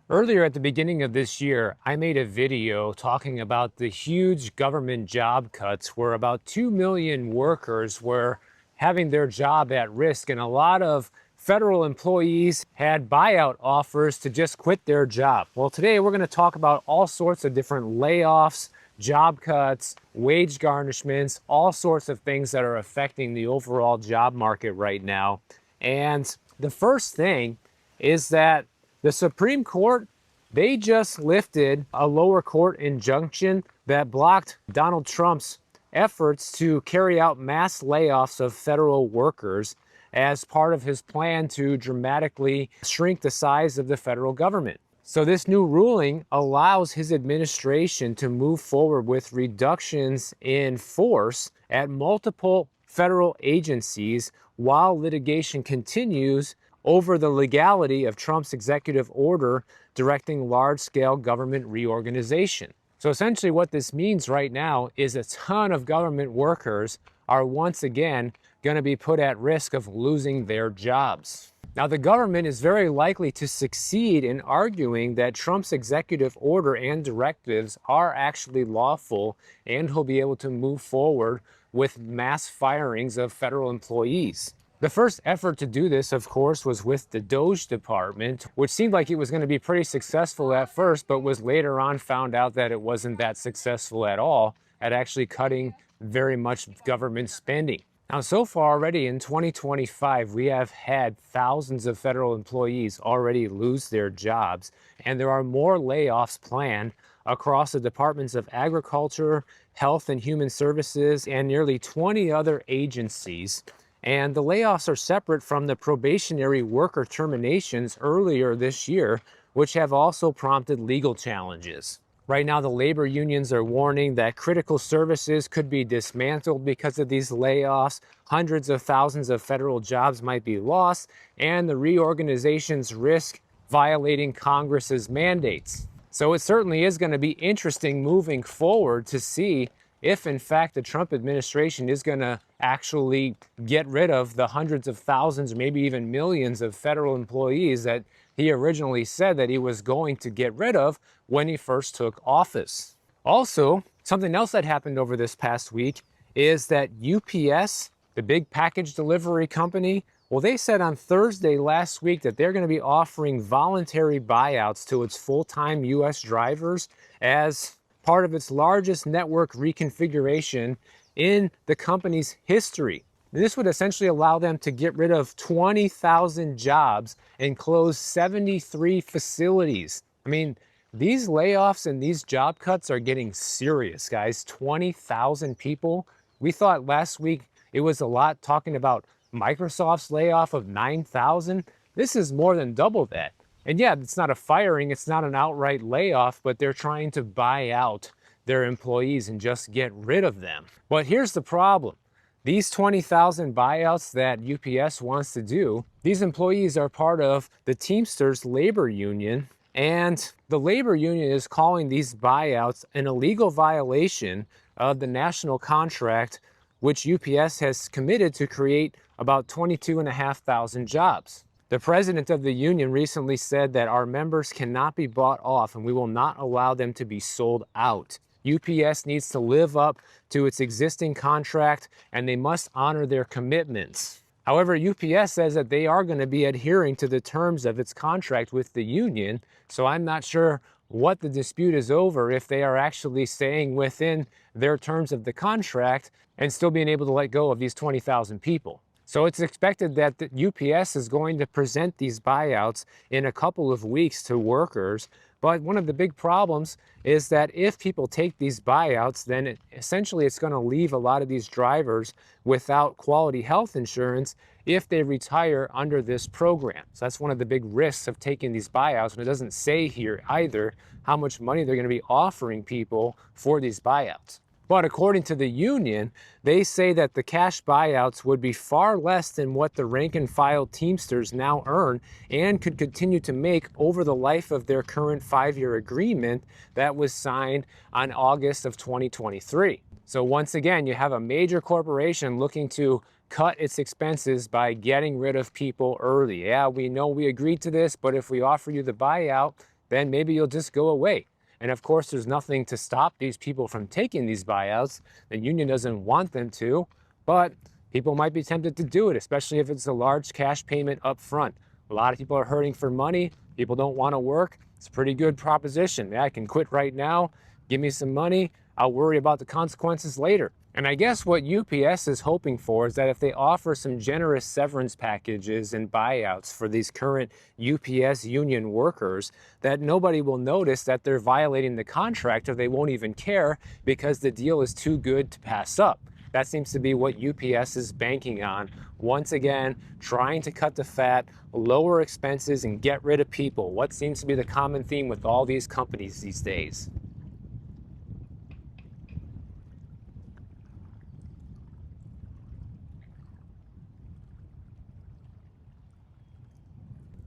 Earlier at the beginning of this year, I made a video talking about the huge government job cuts where about 2 million workers were having their job at risk, and a lot of federal employees had buyout offers to just quit their job. Well, today we're going to talk about all sorts of different layoffs, job cuts, wage garnishments, all sorts of things that are affecting the overall job market right now. And the first thing is that the Supreme Court, they just lifted a lower court injunction that blocked Donald Trump's efforts to carry out mass layoffs of federal workers as part of his plan to dramatically shrink the size of the federal government. So this new ruling allows his administration to move forward with reductions in force at multiple federal agencies while litigation continues over the legality of Trump's executive order directing large-scale government reorganization. So essentially what this means right now is a ton of government workers are once again going to be put at risk of losing their jobs. Now, the government is very likely to succeed in arguing that Trump's executive order and directives are actually lawful, and he'll be able to move forward with mass firings of federal employees. The first effort to do this, of course, was with the DOJ department, which seemed like it was going to be pretty successful at first, but was later on found out that it wasn't that successful at all at actually cutting very much government spending. Now, so far already in 2025, we have had thousands of federal employees already lose their jobs, and there are more layoffs planned across the Departments of Agriculture, Health and Human Services, and nearly 20 other agencies. And the layoffs are separate from the probationary worker terminations earlier this year, which have also prompted legal challenges. Right now, the labor unions are warning that critical services could be dismantled because of these layoffs. Hundreds of thousands of federal jobs might be lost, and the reorganizations risk violating Congress's mandates. So it certainly is going to be interesting moving forward to see if, in fact, the Trump administration is going to actually get rid of the hundreds of thousands, maybe even millions of federal employees that he originally said that he was going to get rid of when he first took office. Also, something else that happened over this past week is that UPS, the big package delivery company, well, they said on Thursday last week that they're going to be offering voluntary buyouts to its full-time U.S. drivers as part of its largest network reconfiguration in the company's history. This would essentially allow them to get rid of 20,000 jobs and close 73 facilities. I mean, these layoffs and these job cuts are getting serious, guys. 20,000 people. We thought last week it was a lot talking about Microsoft's layoff of 9,000. This is more than double that. And yeah, it's not a firing, it's not an outright layoff, but they're trying to buy out their employees and just get rid of them. But here's the problem. These 20,000 buyouts that UPS wants to do, these employees are part of the Teamsters labor union, and the labor union is calling these buyouts an illegal violation of the national contract, which UPS has committed to create about 22,500 jobs. The president of the union recently said that our members cannot be bought off and we will not allow them to be sold out. UPS needs to live up to its existing contract and they must honor their commitments. However, UPS says that they are going to be adhering to the terms of its contract with the union, so I'm not sure what the dispute is over, if they are actually staying within their terms of the contract and still being able to let go of these 20,000 people. So it's expected that the UPS is going to present these buyouts in a couple of weeks to workers. But one of the big problems is that if people take these buyouts, then essentially it's going to leave a lot of these drivers without quality health insurance if they retire under this program. So that's one of the big risks of taking these buyouts. And it doesn't say here either how much money they're going to be offering people for these buyouts. But according to the union, they say that the cash buyouts would be far less than what the rank and file Teamsters now earn and could continue to make over the life of their current 5-year agreement that was signed on August of 2023. So once again, you have a major corporation looking to cut its expenses by getting rid of people early. Yeah, we know we agreed to this, but if we offer you the buyout, then maybe you'll just go away. And of course, there's nothing to stop these people from taking these buyouts. The union doesn't want them to, but people might be tempted to do it, especially if it's a large cash payment up front. A lot of people are hurting for money. People don't want to work. It's a pretty good proposition. Yeah, I can quit right now, give me some money. I'll worry about the consequences later. And I guess what UPS is hoping for is that if they offer some generous severance packages and buyouts for these current UPS union workers, that nobody will notice that they're violating the contract, or they won't even care because the deal is too good to pass up. That seems to be what UPS is banking on. Once again, trying to cut the fat, lower expenses, and get rid of people. What seems to be the common theme with all these companies these days.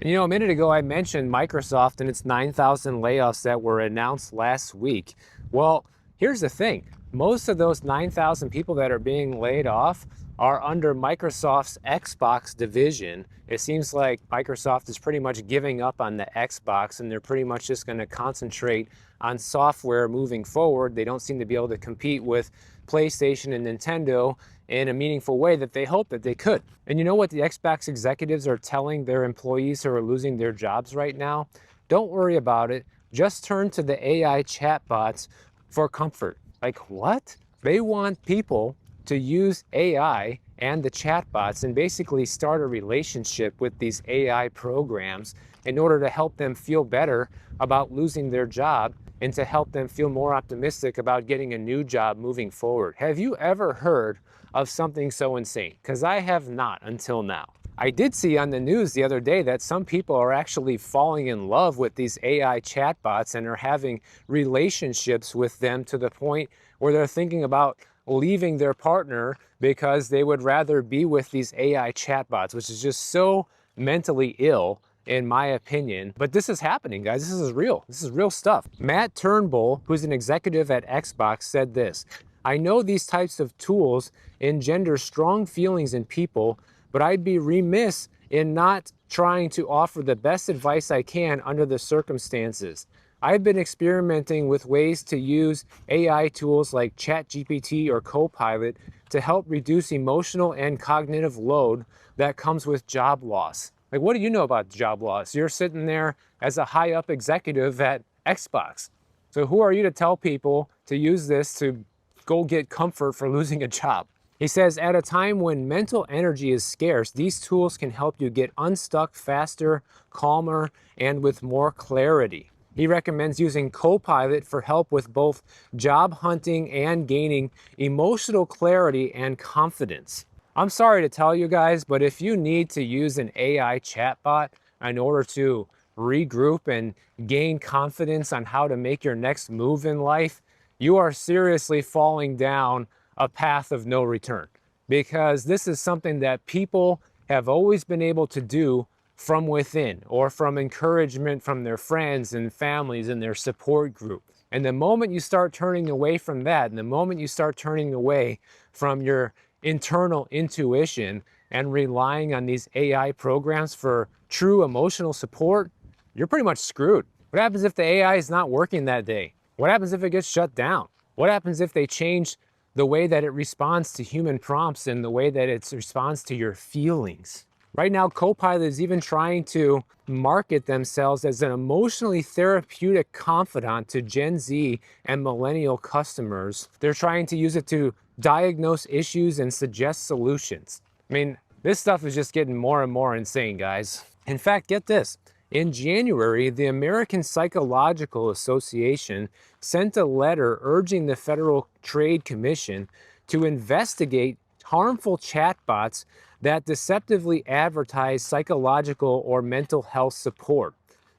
And a minute ago I mentioned Microsoft and its 9,000 layoffs that were announced last week. Well, here's the thing. Most of those 9,000 people that are being laid off are under Microsoft's Xbox division. It seems like Microsoft is pretty much giving up on the Xbox, and they're pretty much just going to concentrate on software moving forward. They don't seem to be able to compete with PlayStation and Nintendo in a meaningful way that they hope that they could. And you know what the Xbox executives are telling their employees who are losing their jobs right now? Don't worry about it. Just turn to the AI chatbots for comfort. Like what? They want people to use AI and the chatbots and basically start a relationship with these AI programs in order to help them feel better about losing their job and to help them feel more optimistic about getting a new job moving forward. Have you ever heard of something so insane? Because I have not until now. I did see on the news the other day that some people are actually falling in love with these AI chatbots and are having relationships with them to the point where they're thinking about leaving their partner because they would rather be with these AI chatbots, which is just so mentally ill in my opinion. But this is happening, guys. This is real. This is real stuff. Matt Turnbull, who's an executive at Xbox, said this: "I know these types of tools engender strong feelings in people, but I'd be remiss in not trying to offer the best advice I can under the circumstances. I've been experimenting with ways to use AI tools like ChatGPT or Copilot to help reduce emotional and cognitive load that comes with job loss." Like, what do you know about job loss? You're sitting there as a high up executive at Xbox. So who are you to tell people to use this to go get comfort for losing a job? He says, at a time when mental energy is scarce, these tools can help you get unstuck faster, calmer, and with more clarity. He recommends using Copilot for help with both job hunting and gaining emotional clarity and confidence. I'm sorry to tell you guys, but if you need to use an AI chatbot in order to regroup and gain confidence on how to make your next move in life, you are seriously falling down a path of no return, because this is something that people have always been able to do from within or from encouragement from their friends and families and their support group. And the moment you start turning away from that, and the moment you start turning away from your internal intuition and relying on these AI programs for true emotional support, you're pretty much screwed. What happens if the AI is not working that day? What happens if it gets shut down? What happens if they change the way that it responds to human prompts and the way that it responds to your feelings? Right now, Copilot is even trying to market themselves as an emotionally therapeutic confidant to Gen Z and millennial customers. They're trying to use it to diagnose issues and suggest solutions. I mean, this stuff is just getting more and more insane, guys. In fact, get this. In January, the American Psychological Association sent a letter urging the Federal Trade Commission to investigate harmful chatbots that deceptively advertise psychological or mental health support.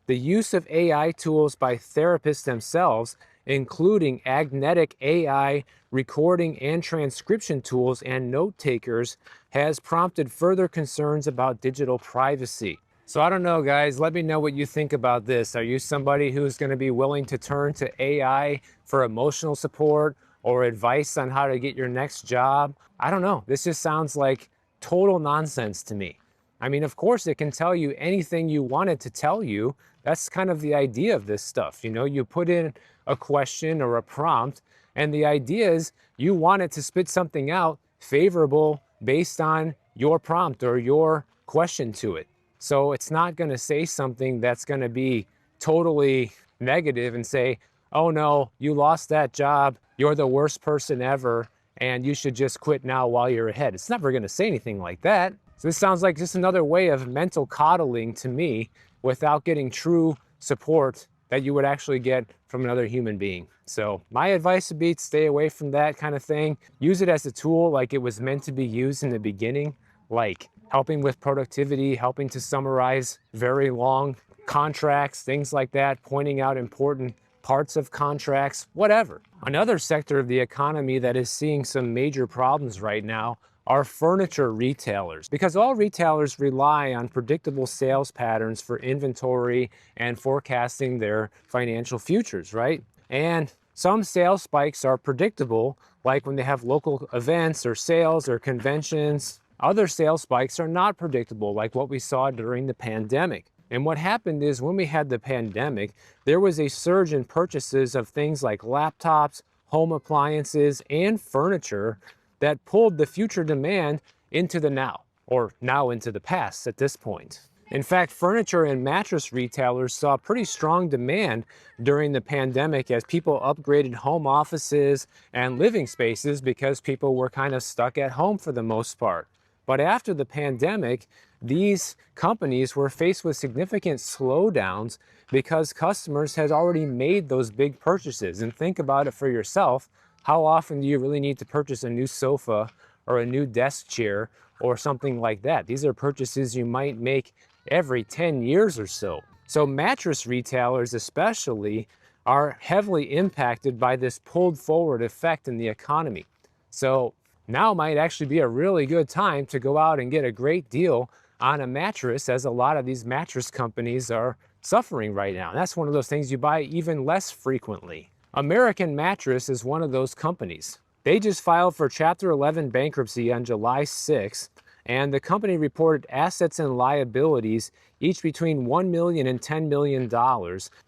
The use of AI tools by therapists themselves, including agnetic AI recording and transcription tools and note takers, has prompted further concerns about digital privacy. So I don't know, guys, let me know what you think about this. Are you somebody who's going to be willing to turn to AI for emotional support or advice on how to get your next job? I don't know. This just sounds like total nonsense to me. I mean, of course, it can tell you anything you want it to tell you. That's kind of the idea of this stuff. You know, you put in a question or a prompt, and the idea is you want it to spit something out favorable based on your prompt or your question to it. So it's not going to say something that's going to be totally negative and say, oh no, you lost that job, you're the worst person ever, and you should just quit now while you're ahead. It's never going to say anything like that. So this sounds like just another way of mental coddling to me without getting true support that you would actually get from another human being. So my advice would be to stay away from that kind of thing. Use it as a tool like it was meant to be used in the beginning, like helping with productivity, helping to summarize very long contracts, things like that, pointing out important parts of contracts, whatever. Another sector of the economy that is seeing some major problems right now are furniture retailers, because all retailers rely on predictable sales patterns for inventory and forecasting their financial futures, right? And some sales spikes are predictable, like when they have local events or sales or conventions. Other sales spikes are not predictable, like what we saw during the pandemic. And what happened is when we had the pandemic, there was a surge in purchases of things like laptops, home appliances, and furniture that pulled the future demand into the now, or now into the past at this point. In fact, furniture and mattress retailers saw pretty strong demand during the pandemic as people upgraded home offices and living spaces because people were kind of stuck at home for the most part. But after the pandemic, these companies were faced with significant slowdowns because customers had already made those big purchases. And think about it for yourself. How often do you really need to purchase a new sofa or a new desk chair or something like that? These are purchases you might make every 10 years or so. So mattress retailers especially are heavily impacted by this pulled forward effect in the economy. So now might actually be a really good time to go out and get a great deal on a mattress, as a lot of these mattress companies are suffering right now. And that's one of those things you buy even less frequently. American Mattress is one of those companies. They just filed for Chapter 11 bankruptcy on July 6th, and the company reported assets and liabilities each between $1 million and $10 million.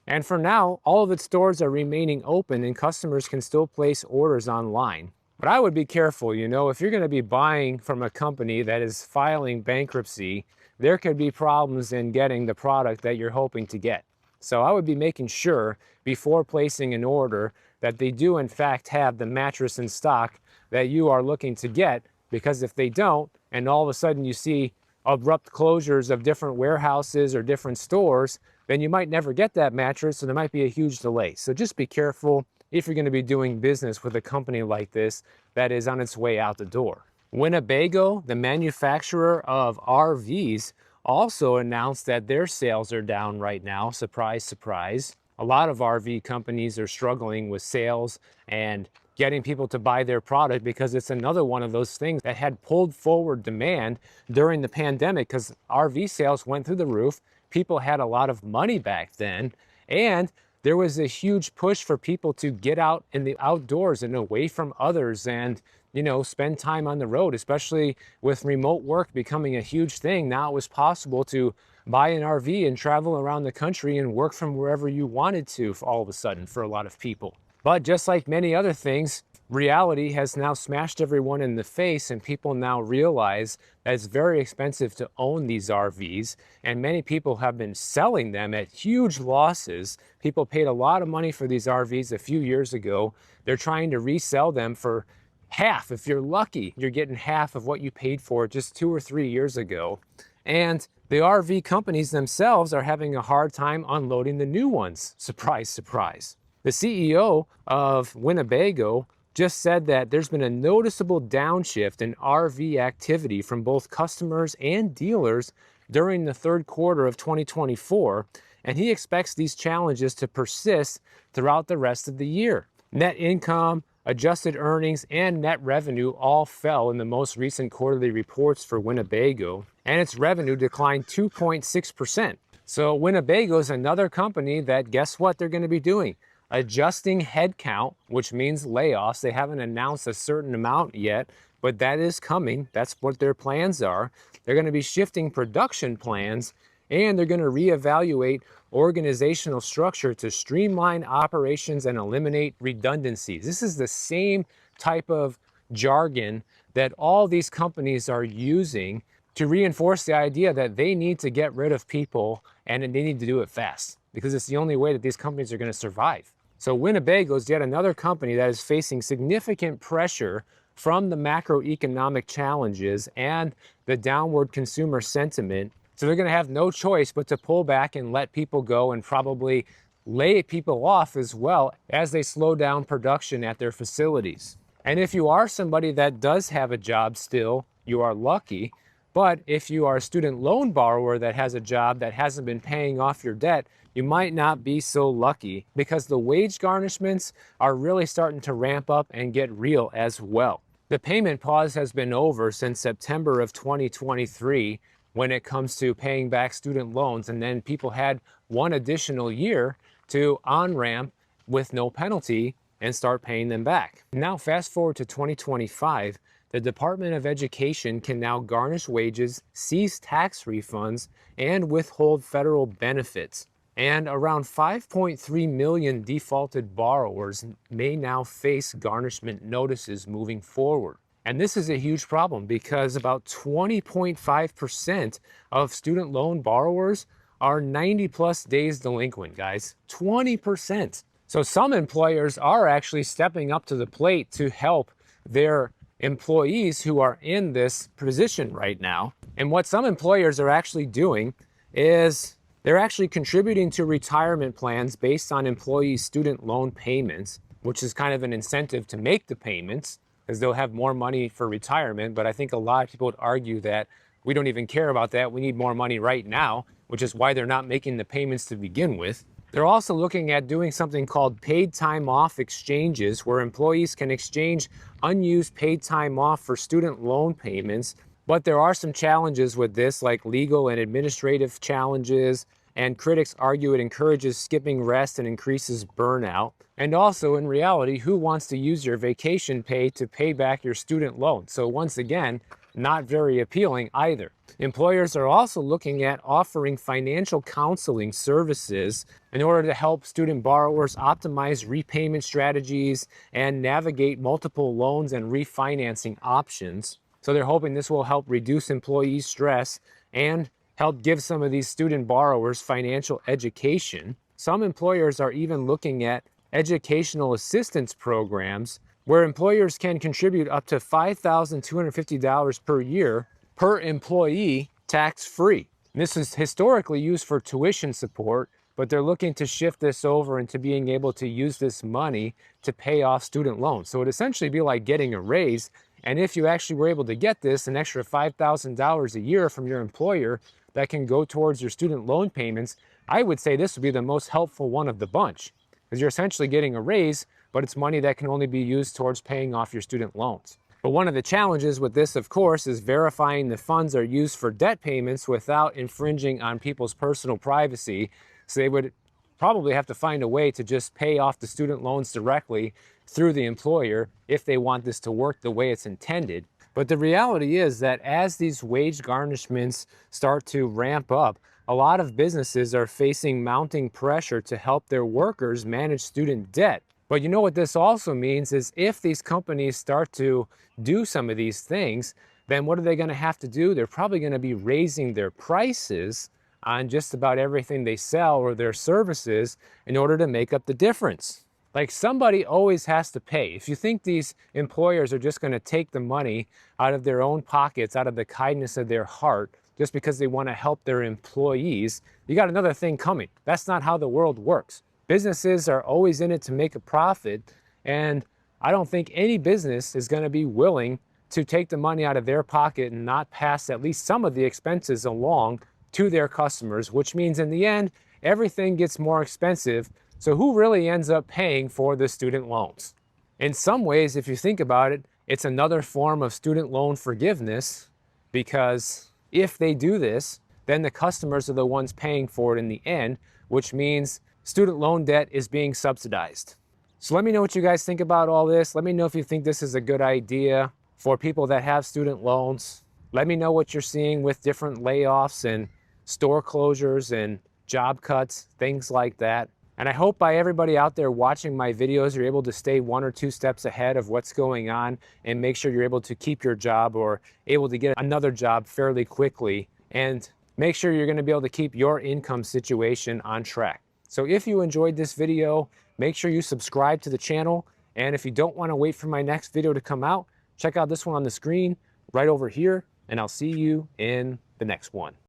And for now, all of its stores are remaining open and customers can still place orders online. But I would be careful, you know, if you're going to be buying from a company that is filing bankruptcy, there could be problems in getting the product that you're hoping to get. So I would be making sure before placing an order that they do in fact have the mattress in stock that you are looking to get, because if they don't, and all of a sudden you see abrupt closures of different warehouses or different stores, then you might never get that mattress, so there might be a huge delay. So just be careful if you're going to be doing business with a company like this that is on its way out the door. Winnebago, the manufacturer of RVs, also announced that their sales are down right now. Surprise, surprise. A lot of RV companies are struggling with sales and getting people to buy their product, because it's another one of those things that had pulled forward demand during the pandemic, because RV sales went through the roof. People had a lot of money back then, and there was a huge push for people to get out in the outdoors and away from others and, you know, spend time on the road, especially with remote work becoming a huge thing. Now it was possible to buy an RV and travel around the country and work from wherever you wanted to all of a sudden for a lot of people. But just like many other things, reality has now smashed everyone in the face, and people now realize that it's very expensive to own these RVs, and many people have been selling them at huge losses. People paid a lot of money for these RVs a few years ago. They're trying to resell them for half. If you're lucky, you're getting half of what you paid for just 2 or 3 years ago. And the RV companies themselves are having a hard time unloading the new ones. Surprise, surprise. The CEO of Winnebago just said that there's been a noticeable downshift in RV activity from both customers and dealers during the third quarter of 2024, and he expects these challenges to persist throughout the rest of the year. Net income, adjusted earnings, and net revenue all fell in the most recent quarterly reports for Winnebago, and its revenue declined 2.6%. So Winnebago is another company that, guess what they're going to be doing? Adjusting headcount, which means layoffs. They haven't announced a certain amount yet, but that is coming. That's what their plans are. They're going to be shifting production plans, and they're going to reevaluate organizational structure to streamline operations and eliminate redundancies. This is the same type of jargon that all these companies are using to reinforce the idea that they need to get rid of people and they need to do it fast because it's the only way that these companies are going to survive. So Winnebago is yet another company that is facing significant pressure from the macroeconomic challenges and the downward consumer sentiment. So they're going to have no choice but to pull back and let people go and probably lay people off as well as they slow down production at their facilities. And if you are somebody that does have a job still, you are lucky. But if you are a student loan borrower that has a job that hasn't been paying off your debt, you might not be so lucky because the wage garnishments are really starting to ramp up and get real as well. The payment pause has been over since September of 2023 when it comes to paying back student loans, and then people had one additional year to on-ramp with no penalty and start paying them back. Now fast forward to 2025, the Department of Education can now garnish wages, seize tax refunds, and withhold federal benefits. And around 5.3 million defaulted borrowers may now face garnishment notices moving forward. And this is a huge problem because about 20.5% of student loan borrowers are 90 plus days delinquent, guys. 20%. So some employers are actually stepping up to the plate to help their employees who are in this position right now. And what some employers are actually doing is they're actually contributing to retirement plans based on employees' student loan payments, which is kind of an incentive to make the payments because they'll have more money for retirement. But I think a lot of people would argue that we don't even care about that. We need more money right now, which is why they're not making the payments to begin with. They're also looking at doing something called paid time off exchanges, where employees can exchange unused paid time off for student loan payments. But there are some challenges with this, like legal and administrative challenges, and critics argue it encourages skipping rest and increases burnout. And also, in reality, who wants to use your vacation pay to pay back your student loan? So once again, not very appealing either. Employers are also looking at offering financial counseling services in order to help student borrowers optimize repayment strategies and navigate multiple loans and refinancing options. So they're hoping this will help reduce employee stress and help give some of these student borrowers financial education. Some employers are even looking at educational assistance programs where employers can contribute up to $5,250 per year per employee tax-free. This is historically used for tuition support, but they're looking to shift this over into being able to use this money to pay off student loans. So it'd essentially be like getting a raise. And if you actually were able to get this, an extra $5,000 a year from your employer that can go towards your student loan payments, I would say this would be the most helpful one of the bunch, because you're essentially getting a raise, but it's money that can only be used towards paying off your student loans. But one of the challenges with this, of course, is verifying the funds are used for debt payments without infringing on people's personal privacy. So they would probably have to find a way to just pay off the student loans directly through the employer if they want this to work the way it's intended. But the reality is that as these wage garnishments start to ramp up, a lot of businesses are facing mounting pressure to help their workers manage student debt. But you know what this also means is if these companies start to do some of these things, then what are they going to have to do? They're probably going to be raising their prices on just about everything they sell or their services in order to make up the difference. Like, somebody always has to pay. If you think these employers are just going to take the money out of their own pockets, out of the kindness of their heart, just because they want to help their employees, you got another thing coming. That's not how the world works. Businesses are always in it to make a profit, and I don't think any business is going to be willing to take the money out of their pocket and not pass at least some of the expenses along to their customers, which means in the end, everything gets more expensive. So who really ends up paying for the student loans? In some ways, if you think about it, it's another form of student loan forgiveness, because if they do this, then the customers are the ones paying for it in the end, which means student loan debt is being subsidized. So let me know what you guys think about all this. Let me know if you think this is a good idea. for people that have student loans. Let me know what you're seeing with different layoffs and store closures and job cuts, things like that. And I hope by everybody out there watching my videos, you're able to stay 1 or 2 steps ahead of what's going on and make sure you're able to keep your job or able to get another job fairly quickly, and make sure you're going to be able to keep your income situation on track. So if you enjoyed this video, make sure you subscribe to the channel. And if you don't want to wait for my next video to come out, check out this one on the screen right over here, and I'll see you in the next one.